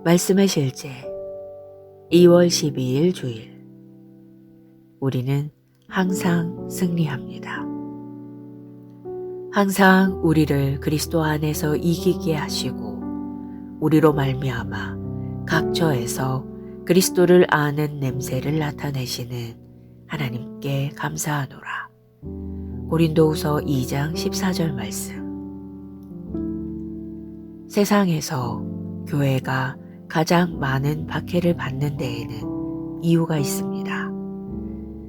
말씀의 실제 2월 12일 주일. 우리는 항상 승리합니다. 항상 우리를 그리스도 안에서 이기게 하시고 우리로 말미암아 각처에서 그리스도를 아는 냄새를 나타내시는 하나님께 감사하노라. 고린도후서 2장 14절 말씀. 세상에서 교회가 가장 많은 박해를 받는 데에는 이유가 있습니다.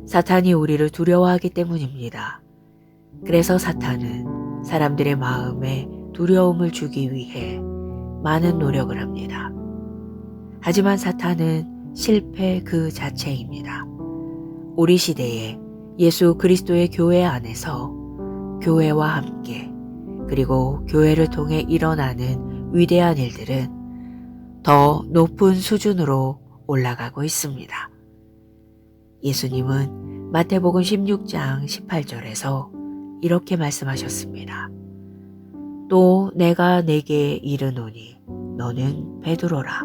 사탄이 우리를 두려워하기 때문입니다. 그래서 사탄은 사람들의 마음에 두려움을 주기 위해 많은 노력을 합니다. 하지만 사탄은 실패 그 자체입니다. 우리 시대에 예수 그리스도의 교회 안에서 교회와 함께 그리고 교회를 통해 일어나는 위대한 일들은 더 높은 수준으로 올라가고 있습니다. 예수님은 마태복음 16장 18절에서 이렇게 말씀하셨습니다. 또 내가 내게 이르노니 너는 베드로라.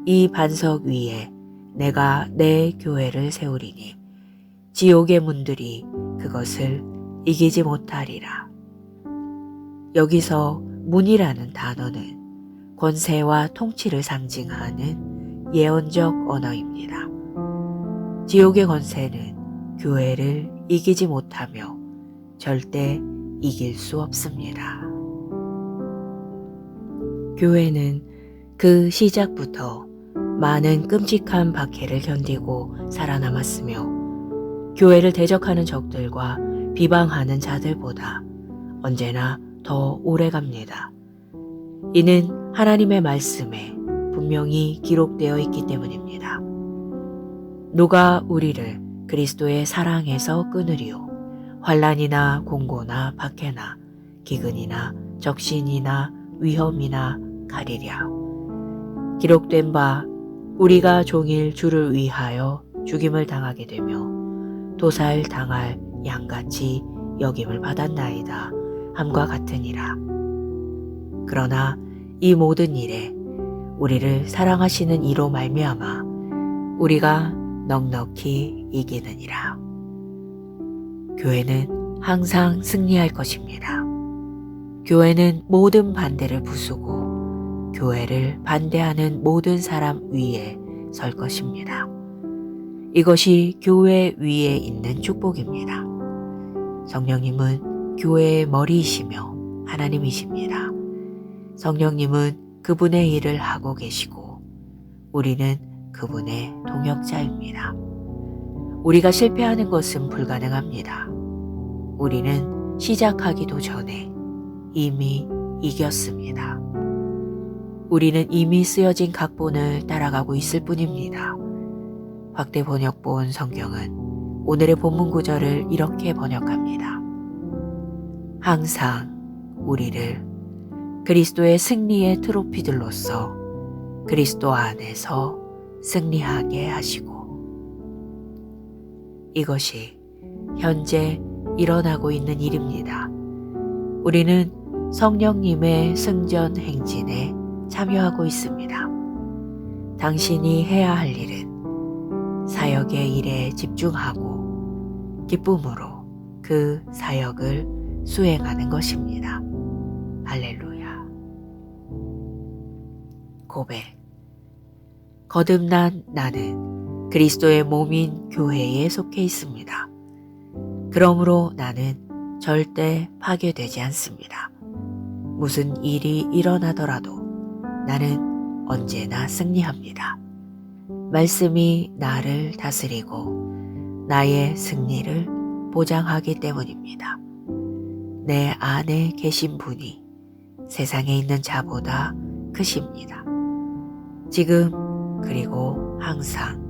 이 반석 위에 내가 내 교회를 세우리니 지옥의 문들이 그것을 이기지 못하리라. 여기서 문이라는 단어는 권세와 통치를 상징하는 예언적 언어입니다. 지옥의 권세는 교회를 이기지 못하며 절대 이길 수 없습니다. 교회는 그 시작부터 많은 끔찍한 박해를 견디고 살아남았으며 교회를 대적하는 적들과 비방하는 자들보다 언제나 더 오래 갑니다. 이는 하나님의 말씀에 분명히 기록되어 있기 때문입니다. 누가 우리를 그리스도의 사랑에서 끊으리요? 환난이나 공고나 박해나 기근이나 적신이나 위험이나 가리랴. 기록된 바 우리가 종일 주를 위하여 죽임을 당하게 되며 도살 당할 양같이 여김을 받았나이다 함과 같으니라. 그러나 이 모든 일에 우리를 사랑하시는 이로 말미암아 우리가 넉넉히 이기느니라. 교회는 항상 승리할 것입니다. 교회는 모든 반대를 부수고 교회를 반대하는 모든 사람 위에 설 것입니다. 이것이 교회 위에 있는 축복입니다. 성령님은 교회의 머리이시며 하나님이십니다. 성령님은 그분의 일을 하고 계시고 우리는 그분의 동역자입니다. 우리가 실패하는 것은 불가능합니다. 우리는 시작하기도 전에 이미 이겼습니다. 우리는 이미 쓰여진 각본을 따라가고 있을 뿐입니다. 확대 번역본 성경은 오늘의 본문 구절을 이렇게 번역합니다. 항상 우리를 그리스도의 승리의 트로피들로서 그리스도 안에서 승리하게 하시고. 이것이 현재 일어나고 있는 일입니다. 우리는 성령님의 승전 행진에 참여하고 있습니다. 당신이 해야 할 일은 사역의 일에 집중하고 기쁨으로 그 사역을 수행하는 것입니다. 할렐루야. 고백. 거듭난 나는 그리스도의 몸인 교회에 속해 있습니다. 그러므로 나는 절대 파괴되지 않습니다. 무슨 일이 일어나더라도 나는 언제나 승리합니다. 말씀이 나를 다스리고 나의 승리를 보장하기 때문입니다. 내 안에 계신 분이 세상에 있는 자보다 크십니다. 지금 그리고 항상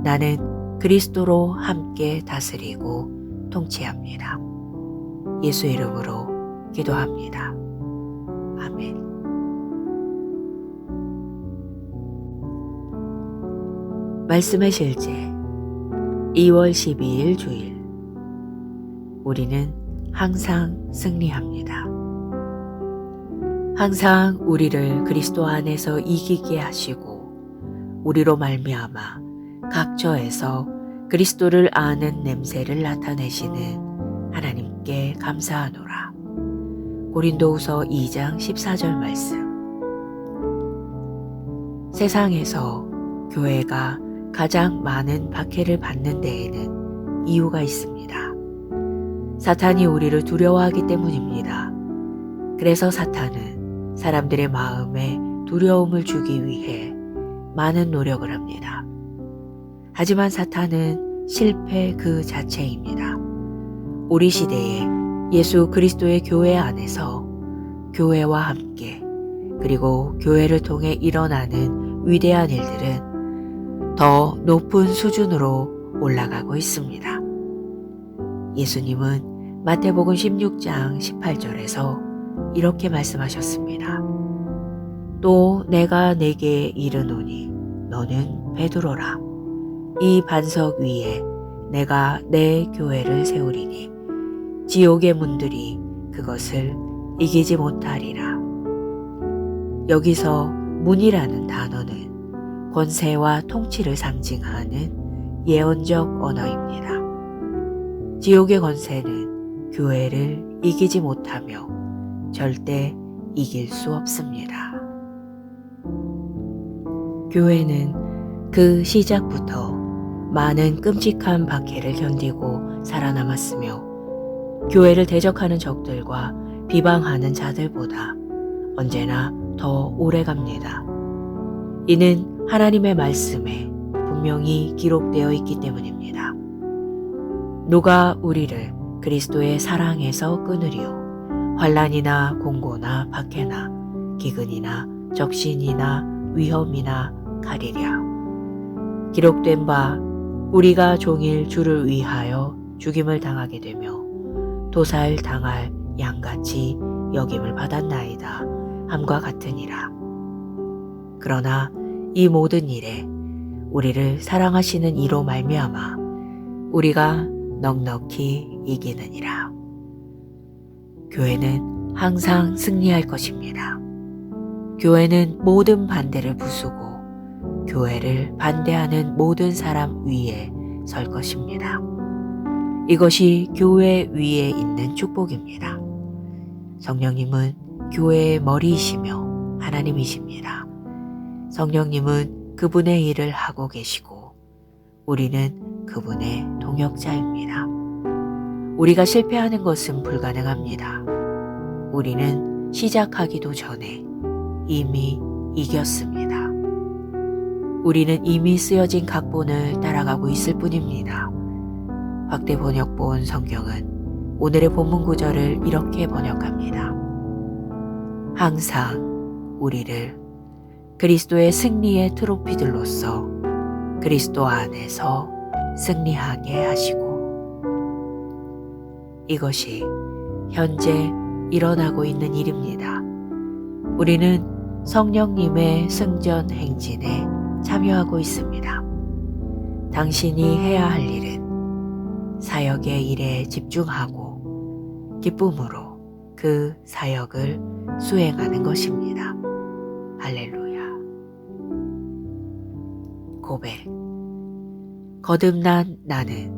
나는 그리스도로 함께 다스리고 통치합니다. 예수 이름으로 기도합니다. 아멘. 말씀의 실제 2월 12일 주일. 우리는 항상 승리합니다. 항상 우리를 그리스도 안에서 이기게 하시고 우리로 말미암아 각처에서 그리스도를 아는 냄새를 나타내시는 하나님께 감사하노라. 고린도후서 2장 14절 말씀. 세상에서 교회가 가장 많은 박해를 받는 데에는 이유가 있습니다. 사탄이 우리를 두려워하기 때문입니다. 그래서 사탄은 사람들의 마음에 두려움을 주기 위해 많은 노력을 합니다. 하지만 사탄은 실패 그 자체입니다. 우리 시대에 예수 그리스도의 교회 안에서 교회와 함께 그리고 교회를 통해 일어나는 위대한 일들은 더 높은 수준으로 올라가고 있습니다. 예수님은 마태복음 16장 18절에서 이렇게 말씀하셨습니다. 또 내가 네게 이르노니 너는 베드로라. 이 반석 위에 내가 내 교회를 세우리니 지옥의 문들이 그것을 이기지 못하리라. 여기서 문이라는 단어는 권세와 통치를 상징하는 예언적 언어입니다. 지옥의 권세는 교회를 이기지 못하며 절대 이길 수 없습니다. 교회는 그 시작부터 많은 끔찍한 박해를 견디고 살아남았으며 교회를 대적하는 적들과 비방하는 자들보다 언제나 더 오래 갑니다. 이는 하나님의 말씀에 분명히 기록되어 있기 때문입니다. 누가 우리를 그리스도의 사랑에서 끊으리요? 환난이나 공고나 박해나 기근이나 적신이나 위험이나 가리랴. 기록된 바 우리가 종일 주를 위하여 죽임을 당하게 되며 도살 당할 양같이 여김을 받았나이다 함과 같으니라. 그러나 이 모든 일에 우리를 사랑하시는 이로 말미암아 우리가 넉넉히 이기느니라. 교회는 항상 승리할 것입니다. 교회는 모든 반대를 부수고 교회를 반대하는 모든 사람 위에 설 것입니다. 이것이 교회 위에 있는 축복입니다. 성령님은 교회의 머리이시며 하나님이십니다. 성령님은 그분의 일을 하고 계시고 우리는 그분의 동역자입니다. 우리가 실패하는 것은 불가능합니다. 우리는 시작하기도 전에 이미 이겼습니다. 우리는 이미 쓰여진 각본을 따라가고 있을 뿐입니다. 확대 번역본 성경은 오늘의 본문 구절을 이렇게 번역합니다. 항상 우리를 그리스도의 승리의 트로피들로서 그리스도 안에서 승리하게 하시고 이것이 현재 일어나고 있는 일입니다. 우리는 성령님의 승전 행진에 참여하고 있습니다. 당신이 해야 할 일은 사역의 일에 집중하고 기쁨으로 그 사역을 수행하는 것입니다. 할렐루야. 고백. 거듭난 나는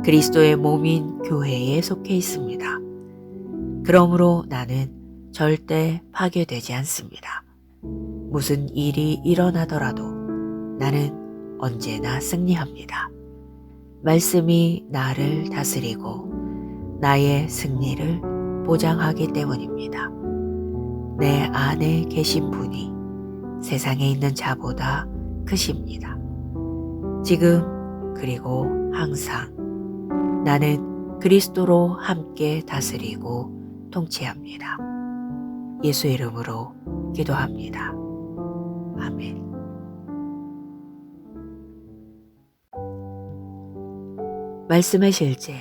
그리스도의 몸인 교회에 속해 있습니다. 그러므로 나는 절대 파괴되지 않습니다. 무슨 일이 일어나더라도 나는 언제나 승리합니다. 말씀이 나를 다스리고 나의 승리를 보장하기 때문입니다. 내 안에 계신 분이 세상에 있는 자보다 크십니다. 지금 그리고 항상 나는 그리스도로 함께 다스리고 통치합니다. 예수 이름으로 기도합니다. 아멘. 말씀의 실제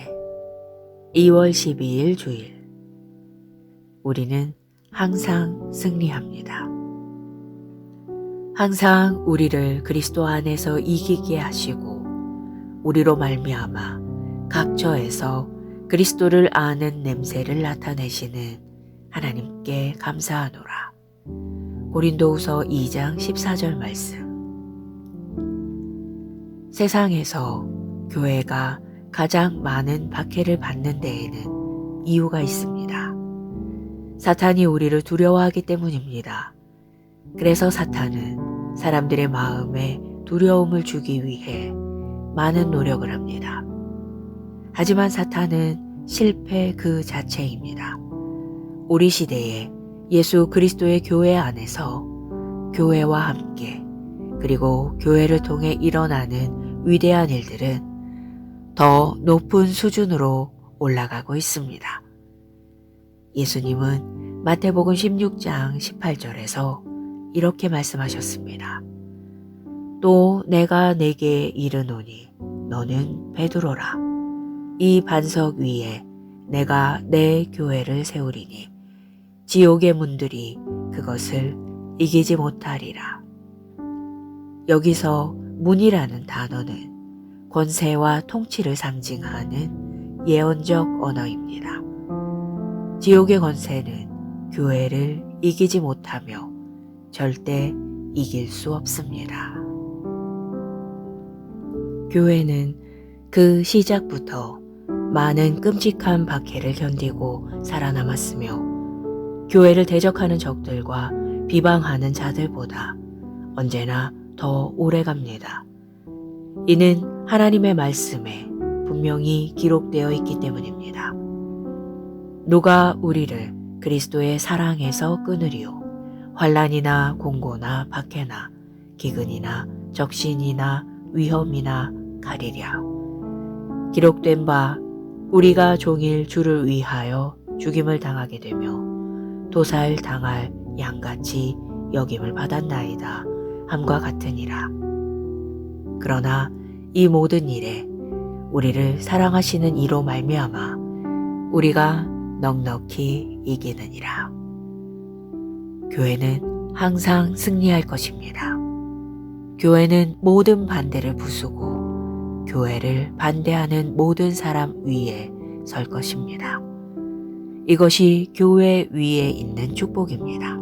2월 12일 주일. 우리는 항상 승리합니다. 항상 우리를 그리스도 안에서 이기게 하시고 우리로 말미암아 각처에서 그리스도를 아는 냄새를 나타내시는 하나님께 감사하노라. 고린도후서 2장 14절 말씀. 세상에서 교회가 가장 많은 박해를 받는 데에는 이유가 있습니다. 사탄이 우리를 두려워하기 때문입니다. 그래서 사탄은 사람들의 마음에 두려움을 주기 위해 많은 노력을 합니다. 하지만 사탄은 실패 그 자체입니다. 우리 시대에 예수 그리스도의 교회 안에서 교회와 함께 그리고 교회를 통해 일어나는 위대한 일들은 더 높은 수준으로 올라가고 있습니다. 예수님은 마태복음 16장 18절에서 이렇게 말씀하셨습니다. 또 내가 네게 이르노니 너는 베드로라. 이 반석 위에 내가 내 교회를 세우리니 지옥의 문들이 그것을 이기지 못하리라. 여기서 문이라는 단어는 권세와 통치를 상징하는 예언적 언어입니다. 지옥의 권세는 교회를 이기지 못하며 절대 이길 수 없습니다. 교회는 그 시작부터 많은 끔찍한 박해를 견디고 살아남았으며 교회를 대적하는 적들과 비방하는 자들보다 언제나 더 오래 갑니다. 이는 하나님의 말씀에 분명히 기록되어 있기 때문입니다. 누가 우리를 그리스도의 사랑에서 끊으리요? 환난이나 공고나 박해나 기근이나 적신이나 위험이나 가리랴. 기록된 바 우리가 종일 주를 위하여 죽임을 당하게 되며 도살 당할 양같이 여김을 받았나이다 함과 같으니라. 그러나 이 모든 일에 우리를 사랑하시는 이로 말미암아 우리가 넉넉히 이기느니라. 교회는 항상 승리할 것입니다. 교회는 모든 반대를 부수고 교회를 반대하는 모든 사람 위에 설 것입니다. 이것이 교회 위에 있는 축복입니다.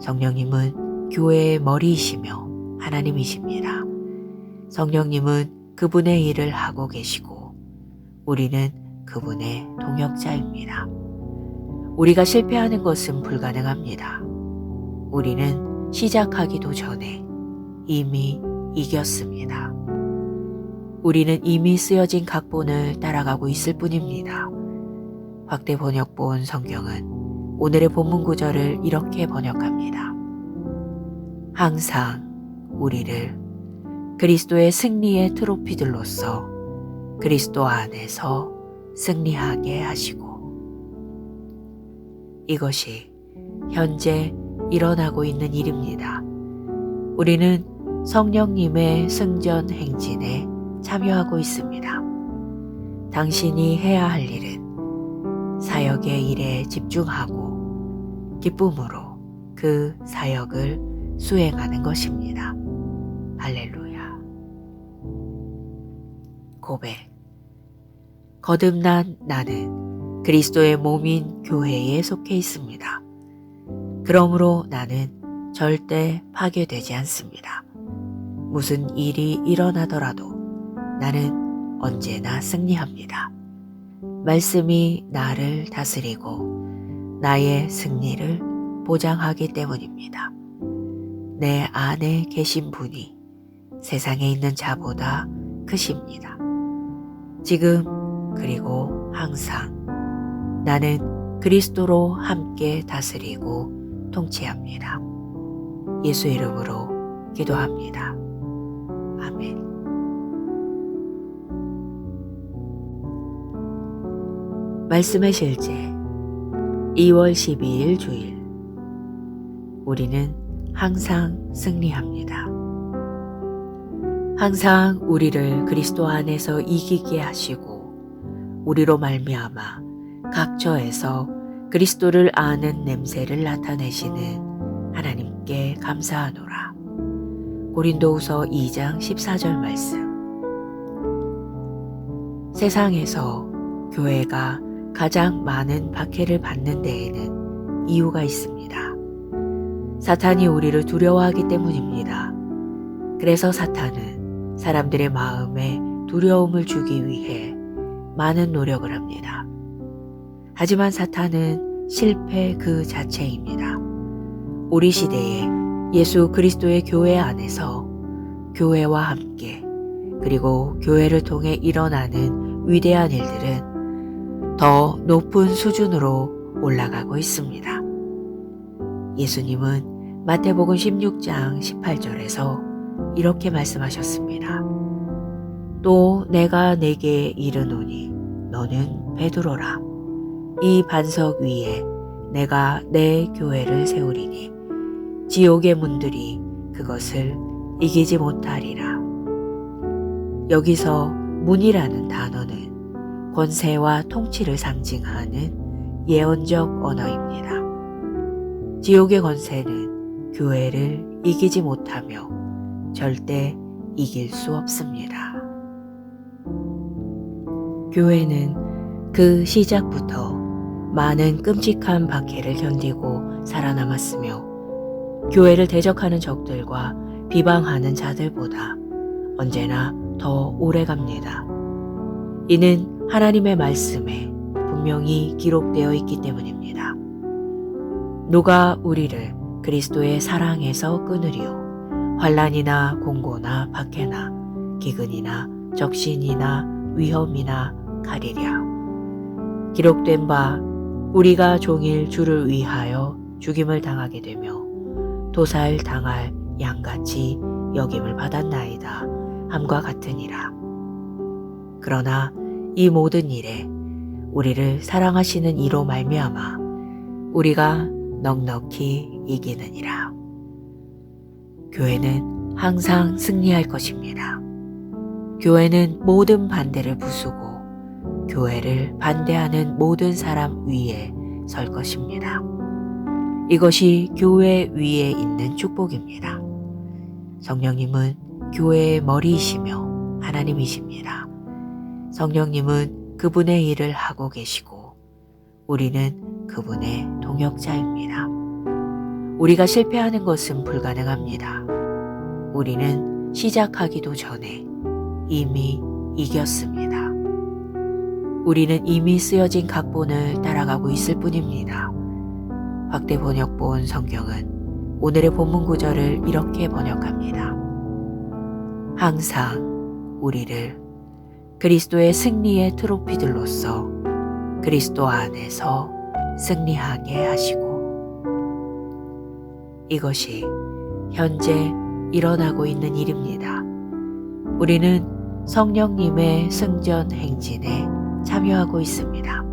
성령님은 교회의 머리이시며 하나님이십니다. 성령님은 그분의 일을 하고 계시고 우리는 그분의 동역자입니다. 우리가 실패하는 것은 불가능합니다. 우리는 시작하기도 전에 이미 이겼습니다. 우리는 이미 쓰여진 각본을 따라가고 있을 뿐입니다. 확대 번역본 성경은 오늘의 본문 구절을 이렇게 번역합니다. 항상 우리를 그리스도의 승리의 트로피들로서 그리스도 안에서 승리하게 하시고. 이것이 현재 일어나고 있는 일입니다. 우리는 성령님의 승전 행진에 참여하고 있습니다. 당신이 해야 할 일은 사역의 일에 집중하고 기쁨으로 그 사역을 수행하는 것입니다. 할렐루야. 고백. 거듭난 나는 그리스도의 몸인 교회에 속해 있습니다. 그러므로 나는 절대 파괴되지 않습니다. 무슨 일이 일어나더라도 나는 언제나 승리합니다. 말씀이 나를 다스리고 나의 승리를 보장하기 때문입니다. 내 안에 계신 분이 세상에 있는 자보다 크십니다. 지금 그리고 항상 나는 그리스도로 함께 다스리고 통치합니다. 예수 이름으로 기도합니다. 아멘. 말씀의 실제 2월 12일 주일. 우리는 항상 승리합니다. 항상 우리를 그리스도 안에서 이기게 하시고 우리로 말미암아 각처에서 그리스도를 아는 냄새를 나타내시는 하나님께 감사하노라. 고린도후서 2장 14절 말씀. 세상에서 교회가 가장 많은 박해를 받는 데에는 이유가 있습니다. 사탄이 우리를 두려워하기 때문입니다. 그래서 사탄은 사람들의 마음에 두려움을 주기 위해 많은 노력을 합니다. 하지만 사탄은 실패 그 자체입니다. 우리 시대에 예수 그리스도의 교회 안에서 교회와 함께 그리고 교회를 통해 일어나는 위대한 일들은 더 높은 수준으로 올라가고 있습니다. 예수님은 마태복음 16장 18절에서 이렇게 말씀하셨습니다. 또 내가 네게 이르노니 너는 베드로라. 이 반석 위에 내가 내 교회를 세우리니 지옥의 문들이 그것을 이기지 못하리라. 여기서 문이라는 단어는 권세와 통치를 상징하는 예언적 언어입니다. 지옥의 권세는 교회를 이기지 못하며 절대 이길 수 없습니다. 교회는 그 시작부터 많은 끔찍한 박해를 견디고 살아남았으며 교회를 대적하는 적들과 비방하는 자들보다 언제나 더 오래갑니다. 이는 하나님의 말씀에 분명히 기록되어 있기 때문입니다. 누가 우리를 그리스도의 사랑에서 끊으리요? 환난이나 공고나 박해나 기근이나 적신이나 위험이나 칼이랴. 기록된 바 우리가 종일 주를 위하여 죽임을 당하게 되며 도살 당할 양같이 여김을 받았나이다 함과 같으니라. 그러나 이 모든 일에 우리를 사랑하시는 이로 말미암아 우리가 넉넉히 이기느니라. 교회는 항상 승리할 것입니다. 교회는 모든 반대를 부수고 교회를 반대하는 모든 사람 위에 설 것입니다. 이것이 교회 위에 있는 축복입니다. 성령님은 교회의 머리이시며 하나님이십니다. 성령님은 그분의 일을 하고 계시고 우리는 그분의 동역자입니다. 우리가 실패하는 것은 불가능합니다. 우리는 시작하기도 전에 이미 이겼습니다. 우리는 이미 쓰여진 각본을 따라가고 있을 뿐입니다. 확대 번역본 성경은 오늘의 본문 구절을 이렇게 번역합니다. 항상 우리를 그리스도의 승리의 트로피들로서 그리스도 안에서 승리하게 하시고 이것이 현재 일어나고 있는 일입니다. 우리는 성령님의 승전 행진에 참여하고 있습니다.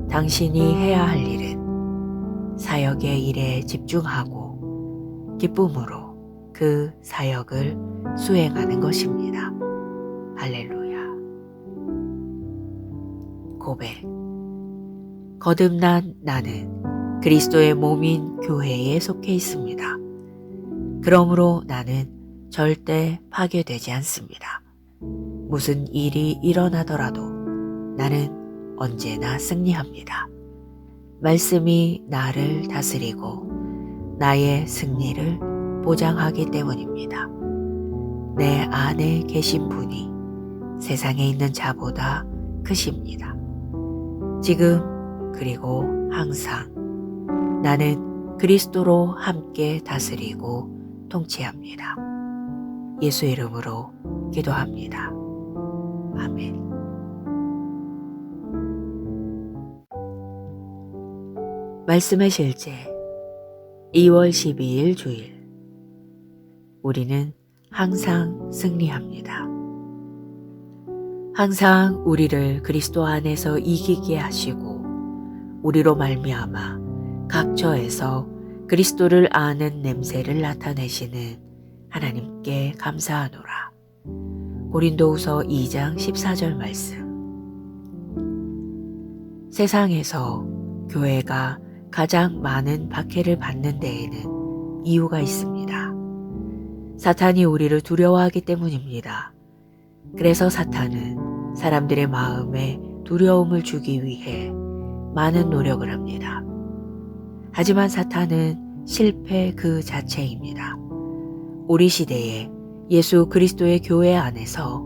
당신이 해야 할 일은 사역의 일에 집중하고 기쁨으로 그 사역을 수행하는 것입니다. 할렐루야. 고백. 거듭난 나는 그리스도의 몸인 교회에 속해 있습니다. 그러므로 나는 절대 파괴되지 않습니다. 무슨 일이 일어나더라도 나는 언제나 승리합니다. 말씀이 나를 다스리고 나의 승리를 보장하기 때문입니다. 내 안에 계신 분이 세상에 있는 자보다 크십니다. 지금 그리고 항상 나는 그리스도로 함께 다스리고 통치합니다. 예수 이름으로 기도합니다. 아멘. 말씀의 실제 2월 12일 주일. 우리는 항상 승리합니다. 항상 우리를 그리스도 안에서 이기게 하시고 우리로 말미암아 각처에서 그리스도를 아는 냄새를 나타내시는 하나님께 감사하노라. 고린도후서 2장 14절 말씀. 세상에서 교회가 가장 많은 박해를 받는 데에는 이유가 있습니다. 사탄이 우리를 두려워하기 때문입니다. 그래서 사탄은 사람들의 마음에 두려움을 주기 위해 많은 노력을 합니다. 하지만 사탄은 실패 그 자체입니다. 우리 시대에 예수 그리스도의 교회 안에서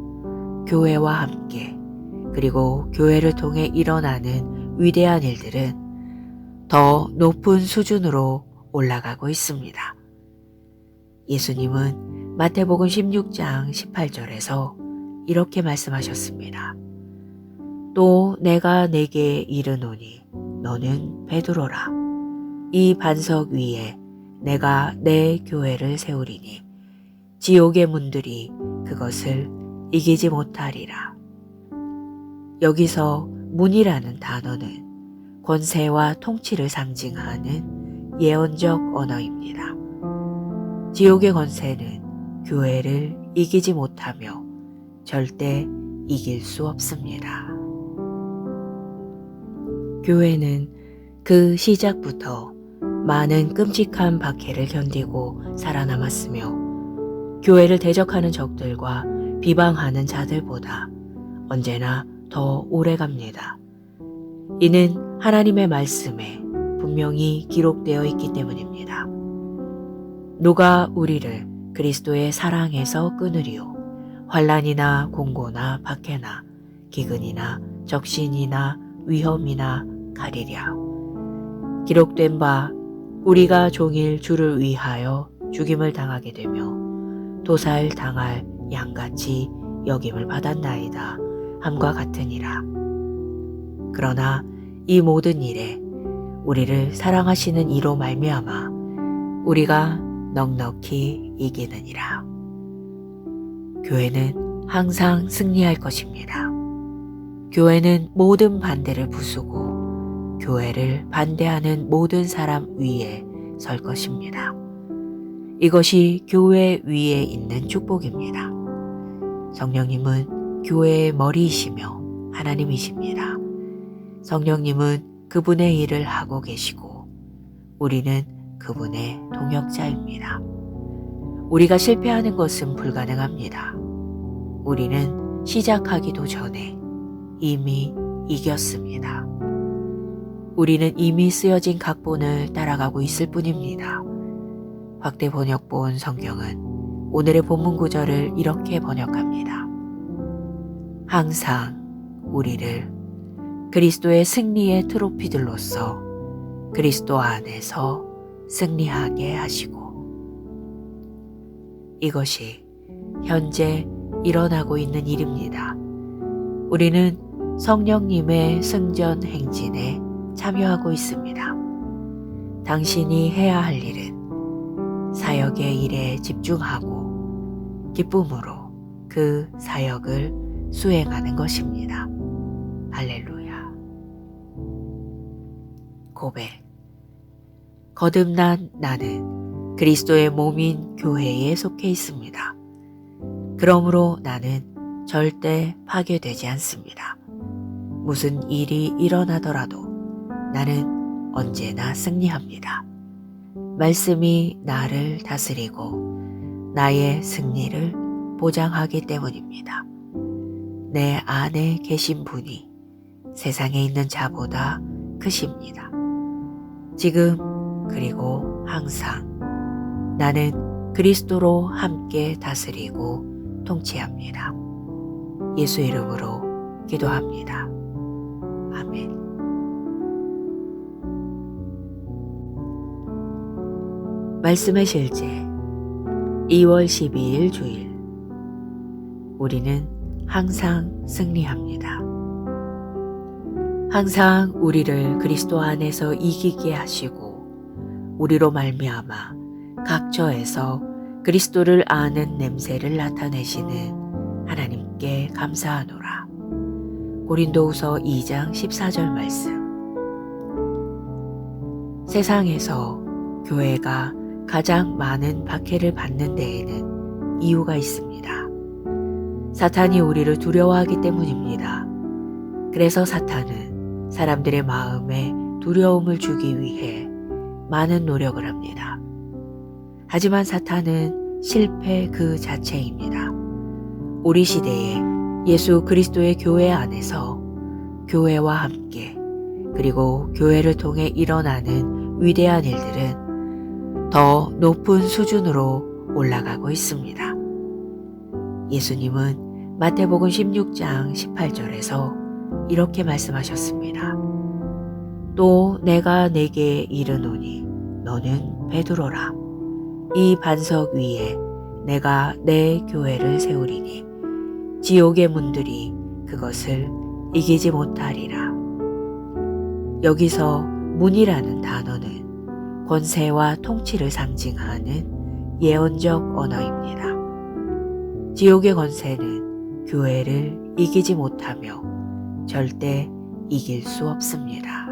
교회와 함께 그리고 교회를 통해 일어나는 위대한 일들은 더 높은 수준으로 올라가고 있습니다. 예수님은 마태복음 16장 18절에서 이렇게 말씀하셨습니다. 또 내가 내게 이르노니 너는 베드로라. 이 반석 위에 내가 내 교회를 세우리니 지옥의 문들이 그것을 이기지 못하리라. 여기서 문이라는 단어는 권세와 통치를 상징하는 예언적 언어입니다. 지옥의 권세는 교회를 이기지 못하며 절대 이길 수 없습니다. 교회는 그 시작부터 많은 끔찍한 박해를 견디고 살아남았으며 교회를 대적하는 적들과 비방하는 자들보다 언제나 더 오래 갑니다. 이는 하나님의 말씀에 분명히 기록되어 있기 때문입니다. 누가 우리를 그리스도의 사랑에서 끊으리요? 환난이나 공고나 박해나 기근이나 적신이나 위험이나 가리랴. 기록된 바 우리가 종일 주를 위하여 죽임을 당하게 되며 도살 당할 양같이 여김을 받았나이다 함과 같으니라. 그러나 이 모든 일에 우리를 사랑하시는 이로 말미암아 우리가 넉넉히 이기느니라. 교회는 항상 승리할 것입니다. 교회는 모든 반대를 부수고 교회를 반대하는 모든 사람 위에 설 것입니다. 이것이 교회 위에 있는 축복입니다. 성령님은 교회의 머리이시며 하나님이십니다. 성령님은 그분의 일을 하고 계시고 우리는 그분의 동역자입니다. 우리가 실패하는 것은 불가능합니다. 우리는 시작하기도 전에 이미 이겼습니다. 우리는 이미 쓰여진 각본을 따라가고 있을 뿐입니다. 확대 번역본 성경은 오늘의 본문 구절을 이렇게 번역합니다. 항상 우리를 그리스도의 승리의 트로피들로서 그리스도 안에서 승리하게 하시고 이것이 현재 일어나고 있는 일입니다. 우리는 성령님의 승전 행진에 참여하고 있습니다. 당신이 해야 할 일은 사역의 일에 집중하고 기쁨으로 그 사역을 수행하는 것입니다. 할렐루야. 고백. 거듭난 나는 그리스도의 몸인 교회에 속해 있습니다. 그러므로 나는 절대 파괴되지 않습니다. 무슨 일이 일어나더라도 나는 언제나 승리합니다. 말씀이 나를 다스리고 나의 승리를 보장하기 때문입니다. 내 안에 계신 분이 세상에 있는 자보다 크십니다. 지금 그리고 항상 나는 그리스도로 함께 다스리고 통치합니다. 예수 이름으로 기도합니다. 아멘. 말씀의 실제 2월 12일 주일. 우리는 항상 승리합니다. 항상 우리를 그리스도 안에서 이기게 하시고 우리로 말미암아 각처에서 그리스도를 아는 냄새를 나타내시는 하나님께 감사하노라. 고린도후서 2장 14절 말씀. 세상에서 교회가 가장 많은 박해를 받는 데에는 이유가 있습니다. 사탄이 우리를 두려워하기 때문입니다. 그래서 사탄은 사람들의 마음에 두려움을 주기 위해 많은 노력을 합니다. 하지만 사탄은 실패 그 자체입니다. 우리 시대에 예수 그리스도의 교회 안에서 교회와 함께 그리고 교회를 통해 일어나는 위대한 일들은 더 높은 수준으로 올라가고 있습니다. 예수님은 마태복음 16장 18절에서 이렇게 말씀하셨습니다. 또 내가 내게 이르노니 너는 베드로라. 이 반석 위에 내가 내 교회를 세우리니 지옥의 문들이 그것을 이기지 못하리라. 여기서 문이라는 단어는 권세와 통치를 상징하는 예언적 언어입니다. 지옥의 권세는 교회를 이기지 못하며 절대 이길 수 없습니다.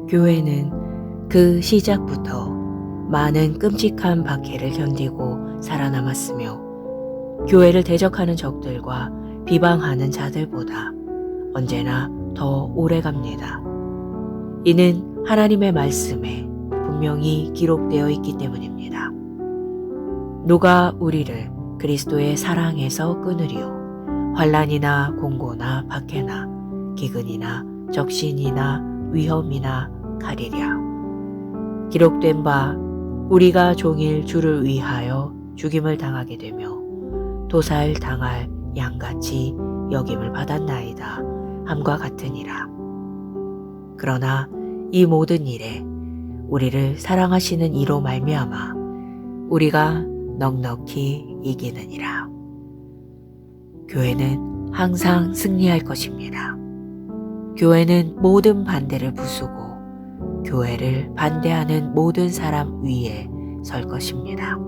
교회는 그 시작부터 많은 끔찍한 박해를 견디고 살아남았으며 교회를 대적하는 적들과 비방하는 자들보다 언제나 더 오래 갑니다. 이는 하나님의 말씀에 분명히 기록되어 있기 때문입니다. 누가 우리를 그리스도의 사랑에서 끊으리요? 환난이나 공고나 박해나 기근이나 적신이나 위험이나 가리랴. 기록된 바 우리가 종일 주를 위하여 죽임을 당하게 되며 도살 당할 양같이 여김을 받았나이다 함과 같으니라. 그러나 이 모든 일에 우리를 사랑하시는 이로 말미암아 우리가 넉넉히 이기느니라. 교회는 항상 승리할 것입니다. 교회는 모든 반대를 부수고 교회를 반대하는 모든 사람 위에 설 것입니다.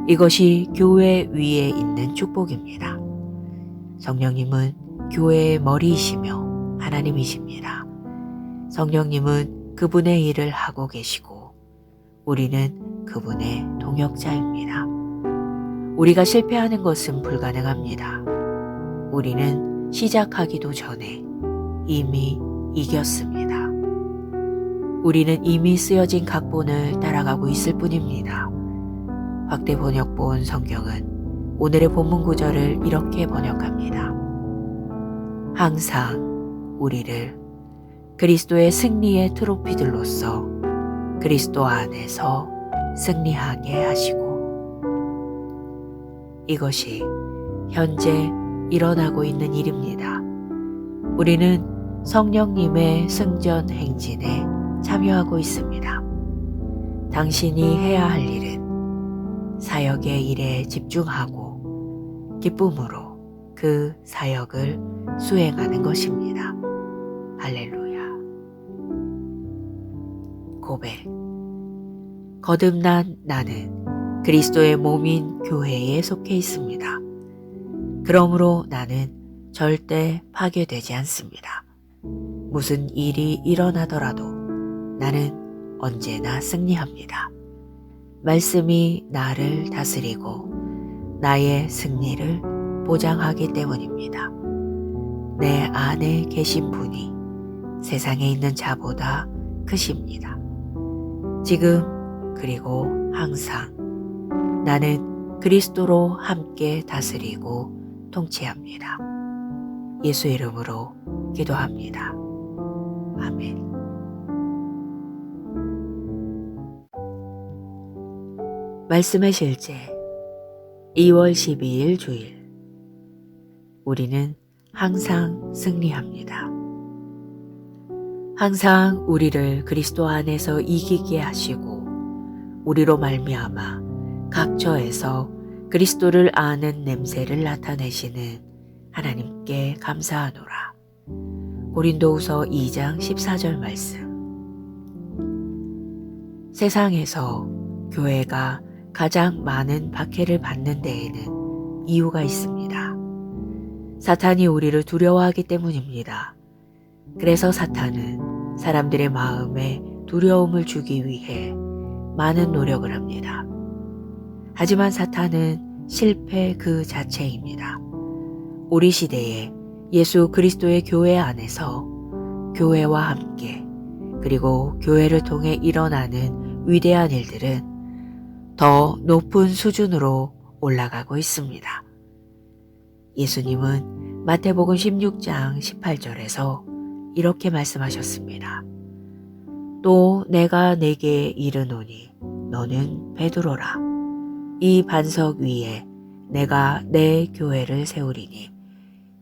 이것이 교회 위에 있는 축복입니다. 성령님은 교회의 머리이시며 하나님이십니다. 성령님은 그분의 일을 하고 계시고 우리는 그분의 동역자입니다. 우리가 실패하는 것은 불가능합니다. 우리는 시작하기도 전에 이미 이겼습니다. 우리는 이미 쓰여진 각본을 따라가고 있을 뿐입니다. 확대 번역본 성경은 오늘의 본문 구절을 이렇게 번역합니다. 항상 우리를 그리스도의 승리의 트로피들로서 그리스도 안에서 승리하게 하시고 이것이 현재 일어나고 있는 일입니다. 우리는 성령님의 승전 행진에 참여하고 있습니다. 당신이 해야 할 일은 사역의 일에 집중하고 기쁨으로 그 사역을 수행하는 것입니다. 할렐루야. 고백. 거듭난 나는 그리스도의 몸인 교회에 속해 있습니다. 그러므로 나는 절대 파괴되지 않습니다. 무슨 일이 일어나더라도 나는 언제나 승리합니다. 말씀이 나를 다스리고 나의 승리를 보장하기 때문입니다. 내 안에 계신 분이 세상에 있는 자보다 크십니다. 지금 그리고 항상 나는 그리스도로 함께 다스리고 통치합니다. 예수 이름으로 기도합니다. 아멘. 말씀의 실제 2월 12일 주일. 우리는 항상 승리합니다. 항상 우리를 그리스도 안에서 이기게 하시고 우리로 말미암아 각처에서 그리스도를 아는 냄새를 나타내시는 하나님께 감사하노라. 고린도후서 2장 14절 말씀. 세상에서 교회가 가장 많은 박해를 받는 데에는 이유가 있습니다. 사탄이 우리를 두려워하기 때문입니다. 그래서 사탄은 사람들의 마음에 두려움을 주기 위해 많은 노력을 합니다. 하지만 사탄은 실패 그 자체입니다. 우리 시대에 예수 그리스도의 교회 안에서 교회와 함께 그리고 교회를 통해 일어나는 위대한 일들은 더 높은 수준으로 올라가고 있습니다. 예수님은 마태복음 16장 18절에서 이렇게 말씀하셨습니다. 또 내가 내게 이르노니 너는 베드로라. 이 반석 위에 내가 내 교회를 세우리니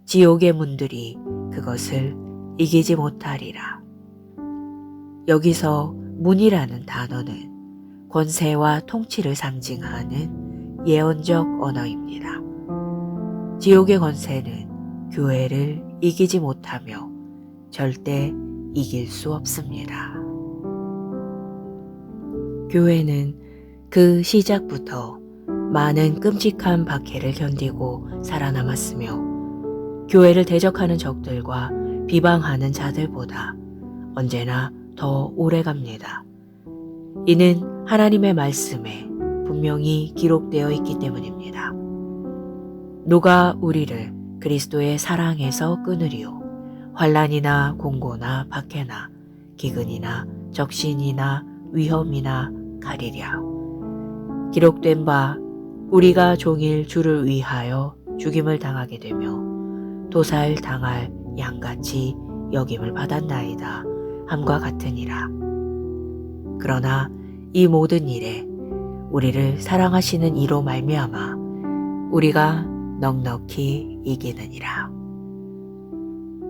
지옥의 문들이 그것을 이기지 못하리라. 여기서 문이라는 단어는 권세와 통치를 상징하는 예언적 언어입니다. 지옥의 권세는 교회를 이기지 못하며 절대 이길 수 없습니다. 교회는 그 시작부터 많은 끔찍한 박해를 견디고 살아남았으며 교회를 대적하는 적들과 비방하는 자들보다 언제나 더 오래 갑니다. 이는 하나님의 말씀에 분명히 기록되어 있기 때문입니다. 누가 우리를 그리스도의 사랑에서 끊으리요? 환난이나 공고나 박해나 기근이나 적신이나 위험이나 가리랴. 기록된 바 우리가 종일 주를 위하여 죽임을 당하게 되며 도살 당할 양같이 여김을 받았나이다 함과 같으니라. 그러나 이 모든 일에 우리를 사랑하시는 이로 말미암아 우리가 넉넉히 이기느니라.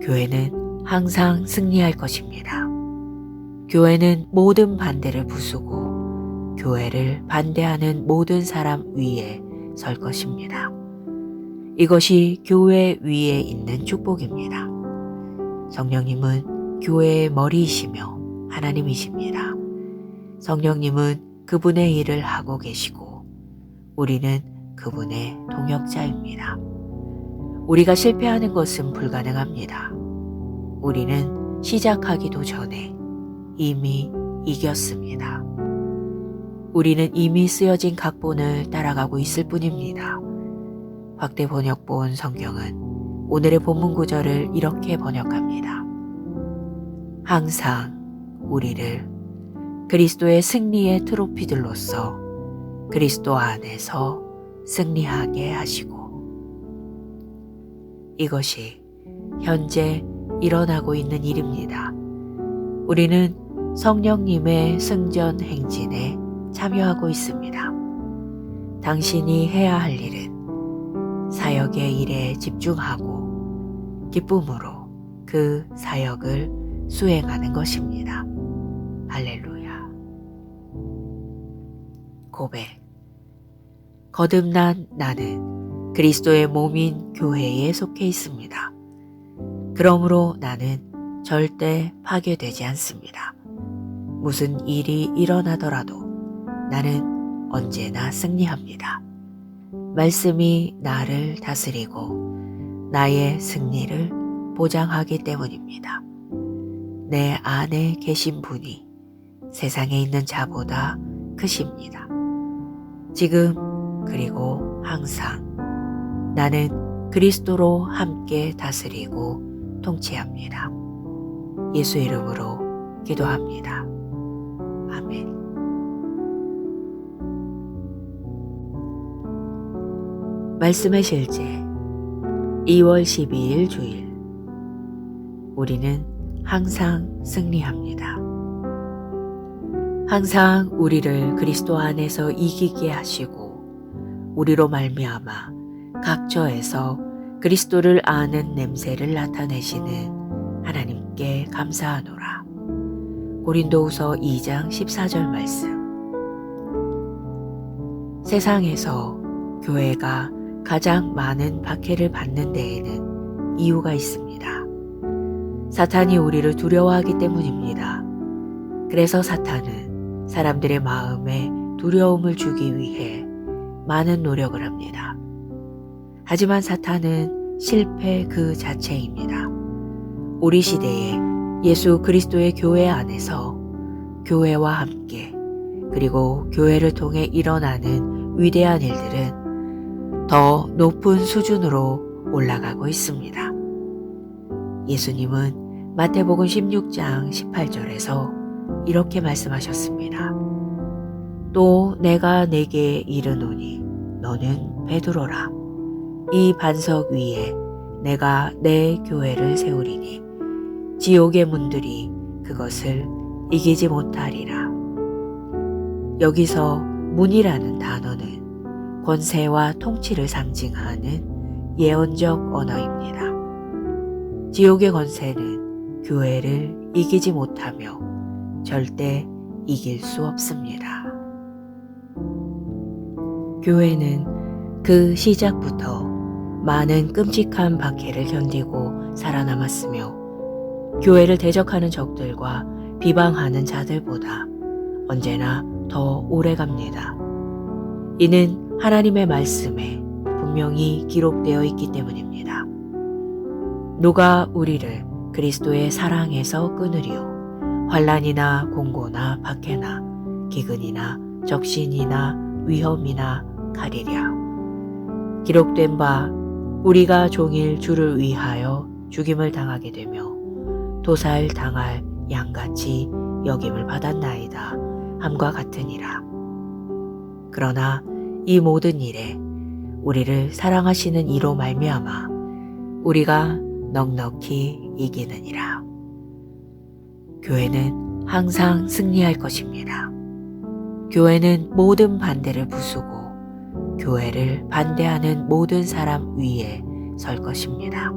교회는 항상 승리할 것입니다. 교회는 모든 반대를 부수고 교회를 반대하는 모든 사람 위에 설 것입니다. 이것이 교회 위에 있는 축복입니다. 성령님은 교회의 머리이시며 하나님이십니다. 성령님은 그분의 일을 하고 계시고 우리는 그분의 동역자입니다. 우리가 실패하는 것은 불가능합니다. 우리는 시작하기도 전에 이미 이겼습니다. 우리는 이미 쓰여진 각본을 따라가고 있을 뿐입니다. 확대 번역본 성경은 오늘의 본문 구절을 이렇게 번역합니다. 항상 우리를 그리스도의 승리의 트로피들로서 그리스도 안에서 승리하게 하시고, 이것이 현재 일어나고 있는 일입니다. 우리는 성령님의 승전 행진에 참여하고 있습니다. 당신이 해야 할 일은 사역의 일에 집중하고 기쁨으로 그 사역을 수행하는 것입니다. 할렐루야. 고백. 거듭난 나는 그리스도의 몸인 교회에 속해 있습니다. 그러므로 나는 절대 파괴되지 않습니다. 무슨 일이 일어나더라도 나는 언제나 승리합니다. 말씀이 나를 다스리고 나의 승리를 보장하기 때문입니다. 내 안에 계신 분이 세상에 있는 자보다 크십니다. 지금 그리고 항상 나는 그리스도로 함께 다스리고 통치합니다. 예수 이름으로 기도합니다. 아멘. 말씀의 실제 2월 12일 주일. 우리는 항상 승리합니다. 항상 우리를 그리스도 안에서 이기게 하시고 우리로 말미암아 각처에서 그리스도를 아는 냄새를 나타내시는 하나님께 감사하노라. 고린도후서 2장 14절 말씀. 세상에서 교회가 가장 많은 박해를 받는 데에는 이유가 있습니다. 사탄이 우리를 두려워하기 때문입니다. 그래서 사탄은 사람들의 마음에 두려움을 주기 위해 많은 노력을 합니다. 하지만 사탄은 실패 그 자체입니다. 우리 시대에 예수 그리스도의 교회 안에서 교회와 함께 그리고 교회를 통해 일어나는 위대한 일들은 더 높은 수준으로 올라가고 있습니다. 예수님은 마태복음 16장 18절에서 이렇게 말씀하셨습니다. 또 내가 내게 이르노니 너는 베드로라. 이 반석 위에 내가 내 교회를 세우리니 지옥의 문들이 그것을 이기지 못하리라. 여기서 문이라는 단어는 권세와 통치를 상징하는 예언적 언어입니다. 지옥의 권세는 교회를 이기지 못하며 절대 이길 수 없습니다. 교회는 그 시작부터 많은 끔찍한 박해를 견디고 살아남았으며 교회를 대적하는 적들과 비방하는 자들보다 언제나 더 오래 갑니다. 이는 하나님의 말씀에 분명히 기록되어 있기 때문입니다. 누가 우리를 그리스도의 사랑에서 끊으리요? 환난이나 공고나 박해나 기근이나 적신이나 위험이나 가리랴. 기록된 바 우리가 종일 주를 위하여 죽임을 당하게 되며 도살 당할 양같이 여김을 받았나이다 함과 같으니라. 그러나 이 모든 일에 우리를 사랑하시는 이로 말미암아 우리가 넉넉히 이기느니라. 교회는 항상 승리할 것입니다. 교회는 모든 반대를 부수고 교회를 반대하는 모든 사람 위에 설 것입니다.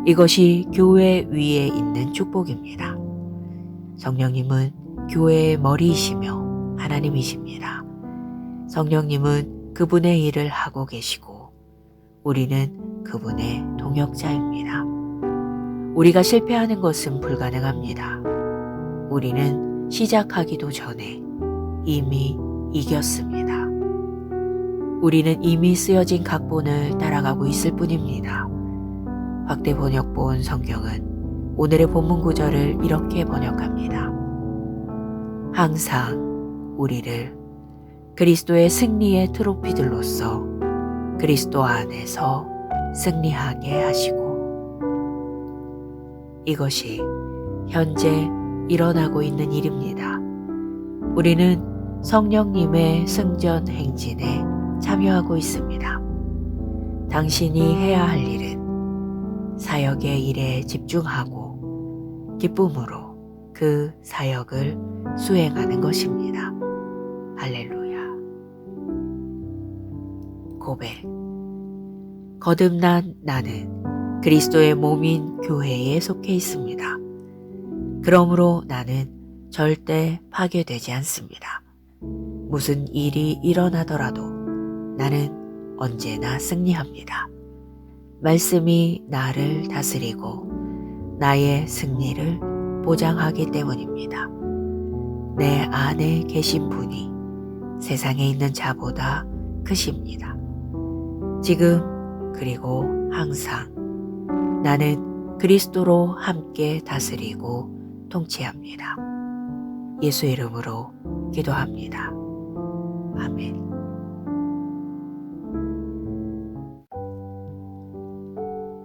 이것이 교회 위에 있는 축복입니다. 성령님은 교회의 머리이시며 하나님이십니다. 성령님은 그분의 일을 하고 계시고 우리는 그분의 동역자입니다. 우리가 실패하는 것은 불가능합니다. 우리는 시작하기도 전에 이미 이겼습니다. 우리는 이미 쓰여진 각본을 따라가고 있을 뿐입니다. 확대 번역본 성경은 오늘의 본문 구절을 이렇게 번역합니다. 항상 우리를 그리스도의 승리의 트로피들로서 그리스도 안에서 승리하게 하시고 이것이 현재 일어나고 있는 일입니다. 우리는 성령님의 승전 행진에 참여하고 있습니다. 당신이 해야 할 일은 사역의 일에 집중하고 기쁨으로 그 사역을 수행하는 것입니다. 할렐루야. 고백. 거듭난 나는 그리스도의 몸인 교회에 속해 있습니다. 그러므로 나는 절대 파괴되지 않습니다. 무슨 일이 일어나더라도 나는 언제나 승리합니다. 말씀이 나를 다스리고 나의 승리를 보장하기 때문입니다. 내 안에 계신 분이 세상에 있는 자보다 크십니다. 지금 그리고 항상 나는 그리스도로 함께 다스리고 통치합니다. 예수 이름으로 기도합니다. 아멘.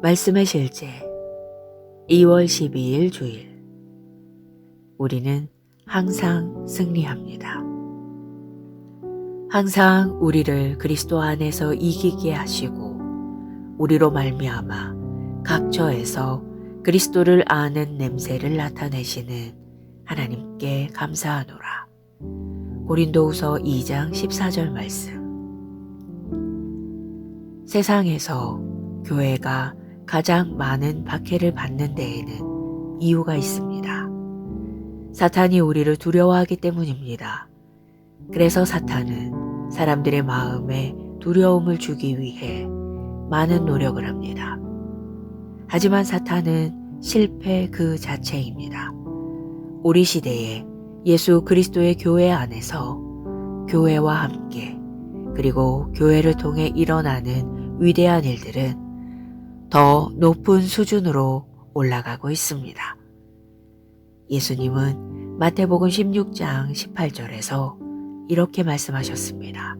말씀의 실제 2월 12일 주일. 우리는 항상 승리합니다. 항상 우리를 그리스도 안에서 이기게 하시고 우리로 말미암아 각처에서 그리스도를 아는 냄새를 나타내시는 하나님께 감사하노라. 고린도후서 2장 14절 말씀. 세상에서 교회가 가장 많은 박해를 받는 데에는 이유가 있습니다. 사탄이 우리를 두려워하기 때문입니다. 그래서 사탄은 사람들의 마음에 두려움을 주기 위해 많은 노력을 합니다. 하지만 사탄은 실패 그 자체입니다. 우리 시대에 예수 그리스도의 교회 안에서 교회와 함께 그리고 교회를 통해 일어나는 위대한 일들은 더 높은 수준으로 올라가고 있습니다. 예수님은 마태복음 16장 18절에서 이렇게 말씀하셨습니다.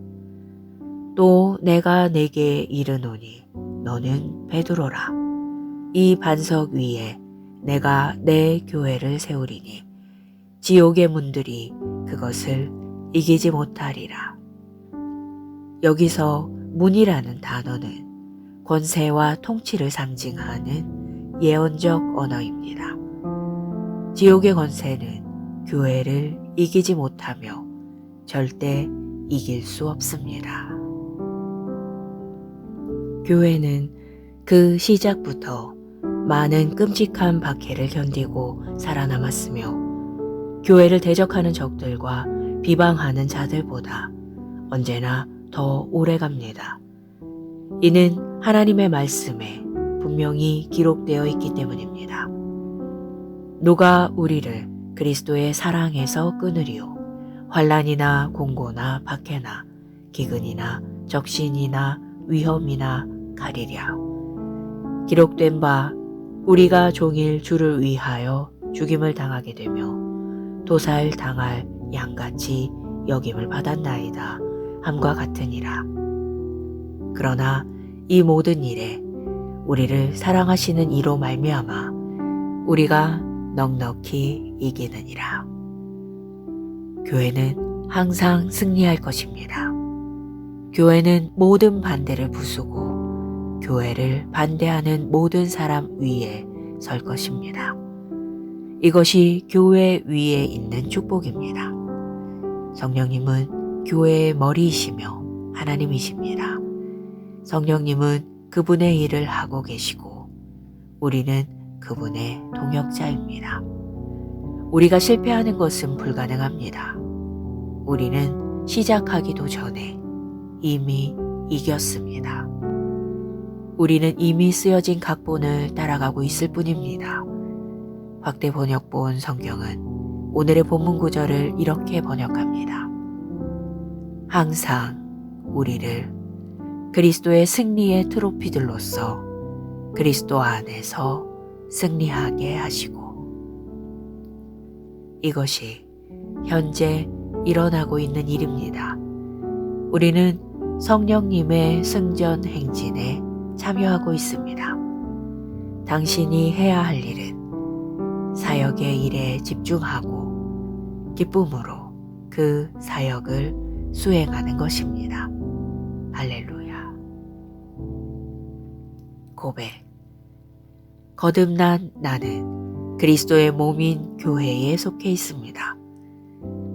또 내가 네게 이르노니 너는 베드로라. 이 반석 위에 내가 내 교회를 세우리니 지옥의 문들이 그것을 이기지 못하리라. 여기서 문이라는 단어는 권세와 통치를 상징하는 예언적 언어입니다. 지옥의 권세는 교회를 이기지 못하며 절대 이길 수 없습니다. 교회는 그 시작부터 많은 끔찍한 박해를 견디고 살아남았으며 교회를 대적하는 적들과 비방하는 자들보다 언제나 더 오래 갑니다. 이는 하나님의 말씀에 분명히 기록되어 있기 때문입니다. 누가 우리를 그리스도의 사랑에서 끊으리요? 환난이나 공고나 박해나 기근이나 적신이나 위험이나 가리랴. 기록된 바 우리가 종일 주를 위하여 죽임을 당하게 되며 도살 당할 양같이 여김을 받았나이다 함과 같으니라. 그러나 이 모든 일에 우리를 사랑하시는 이로 말미암아 우리가 넉넉히 이기느니라. 교회는 항상 승리할 것입니다. 교회는 모든 반대를 부수고 교회를 반대하는 모든 사람 위에 설 것입니다. 이것이 교회 위에 있는 축복입니다. 성령님은 교회의 머리이시며 하나님이십니다. 성령님은 그분의 일을 하고 계시고 우리는 그분의 동역자입니다. 우리가 실패하는 것은 불가능합니다. 우리는 시작하기도 전에 이미 이겼습니다. 우리는 이미 쓰여진 각본을 따라가고 있을 뿐입니다. 확대 번역본 성경은 오늘의 본문 구절을 이렇게 번역합니다. 항상 우리를 그리스도의 승리의 트로피들로서 그리스도 안에서 승리하게 하시고. 이것이 현재 일어나고 있는 일입니다. 우리는 성령님의 승전 행진에 참여하고 있습니다. 당신이 해야 할 일은 사역의 일에 집중하고 기쁨으로 그 사역을 수행하는 것입니다. 할렐루야. 고백. 거듭난 나는 그리스도의 몸인 교회에 속해 있습니다.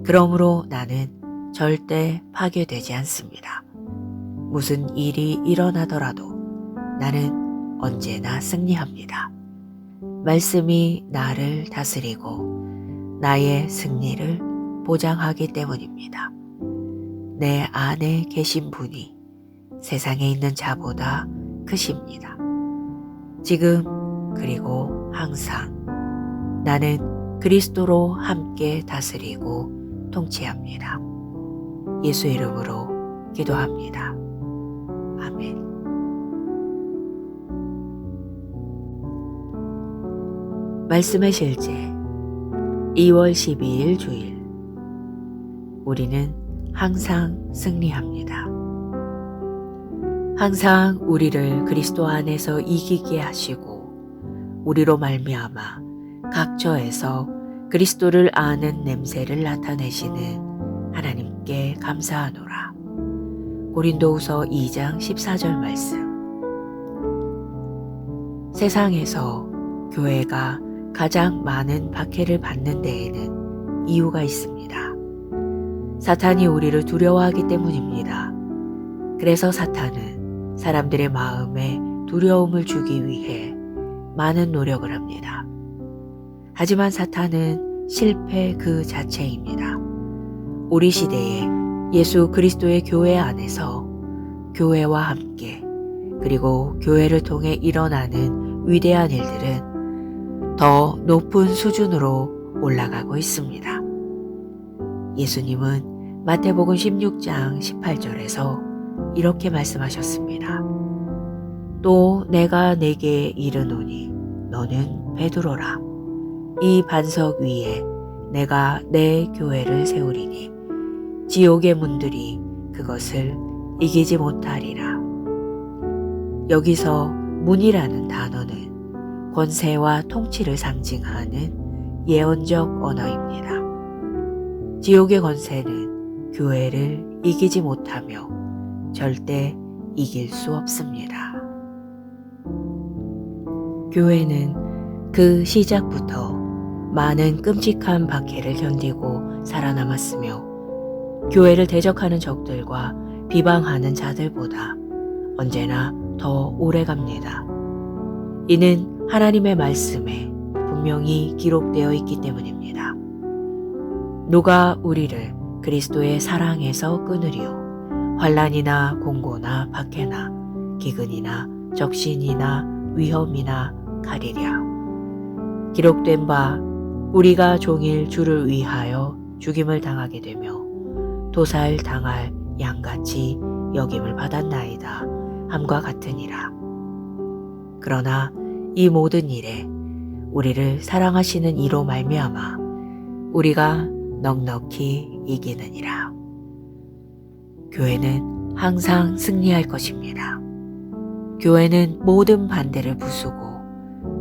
그러므로 나는 절대 파괴되지 않습니다. 무슨 일이 일어나더라도 나는 언제나 승리합니다. 말씀이 나를 다스리고 나의 승리를 보장하기 때문입니다. 내 안에 계신 분이 세상에 있는 자보다 크십니다. 지금 그리고 항상 나는 그리스도로 함께 다스리고 통치합니다. 예수 이름으로 기도합니다. 아멘. 말씀의 실제 2월 12일 주일. 우리는 항상 승리합니다. 항상 우리를 그리스도 안에서 이기게 하시고 우리로 말미암아 각처에서 그리스도를 아는 냄새를 나타내시는 하나님께 감사하노라. 고린도후서 2장 14절 말씀. 세상에서 교회가 가장 많은 박해를 받는 데에는 이유가 있습니다. 사탄이 우리를 두려워하기 때문입니다. 그래서 사탄은 사람들의 마음에 두려움을 주기 위해 많은 노력을 합니다. 하지만 사탄은 실패 그 자체입니다. 우리 시대에 예수 그리스도의 교회 안에서 교회와 함께 그리고 교회를 통해 일어나는 위대한 일들은 더 높은 수준으로 올라가고 있습니다. 예수님은 마태복음 16장 18절에서 이렇게 말씀하셨습니다. 또 내가 네게 이르노니 너는 베드로라. 이 반석 위에 내가 내 교회를 세우리니 지옥의 문들이 그것을 이기지 못하리라. 여기서 문이라는 단어는 권세와 통치를 상징하는 예언적 언어입니다. 지옥의 권세는 교회를 이기지 못하며 절대 이길 수 없습니다. 교회는 그 시작부터 많은 끔찍한 박해를 견디고 살아남았으며 교회를 대적하는 적들과 비방하는 자들보다 언제나 더 오래 갑니다. 이는 하나님의 말씀에 분명히 기록되어 있기 때문입니다. 누가 우리를 그리스도의 사랑에서 끊으리요? 환난이나 공고나 박해나 기근이나 적신이나 위험이나 칼이랴. 기록된 바 우리가 종일 주를 위하여 죽임을 당하게 되며 도살 당할 양같이 여김을 받았나이다 함과 같으니라. 그러나 이 모든 일에 우리를 사랑하시는 이로 말미암아 우리가 넉넉히 이기느니라. 교회는 항상 승리할 것입니다. 교회는 모든 반대를 부수고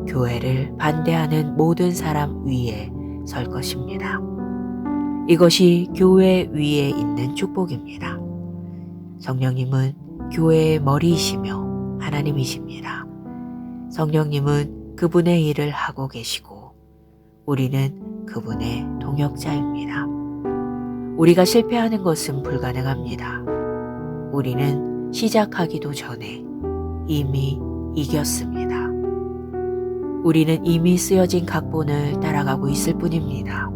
교회를 반대하는 모든 사람 위에 설 것입니다. 이것이 교회 위에 있는 축복입니다. 성령님은 교회의 머리이시며 하나님이십니다. 성령님은 그분의 일을 하고 계시고 우리는 그분의 동역자입니다. 우리가 실패하는 것은 불가능합니다. 우리는 시작하기도 전에 이미 이겼습니다. 우리는 이미 쓰여진 각본을 따라가고 있을 뿐입니다.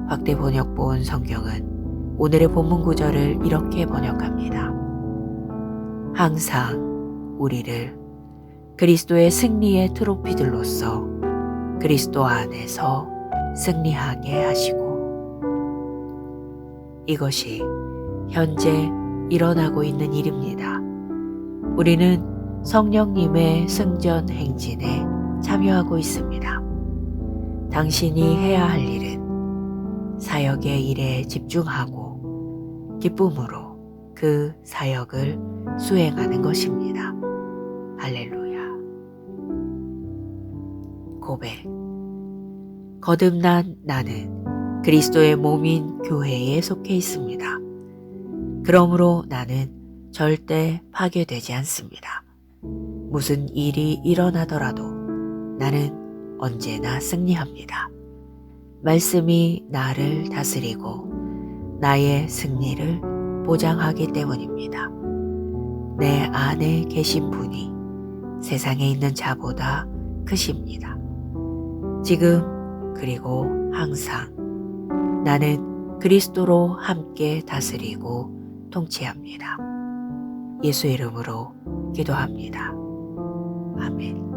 확대 번역본 성경은 오늘의 본문 구절을 이렇게 번역합니다. 항상 우리를 그리스도의 승리의 트로피들로서 그리스도 안에서 승리하게 하시고. 이것이 현재 일어나고 있는 일입니다. 우리는 성령님의 승전 행진에 참여하고 있습니다. 당신이 해야 할 일은 사역의 일에 집중하고 기쁨으로 그 사역을 수행하는 것입니다. 할렐루야. 고백. 거듭난 나는 그리스도의 몸인 교회에 속해 있습니다. 그러므로 나는 절대 파괴되지 않습니다. 무슨 일이 일어나더라도 나는 언제나 승리합니다. 말씀이 나를 다스리고 나의 승리를 보장하기 때문입니다. 내 안에 계신 분이 세상에 있는 자보다 크십니다. 지금 그리고 항상 나는 그리스도로 함께 다스리고 통치합니다. 예수 이름으로 기도합니다. 아멘.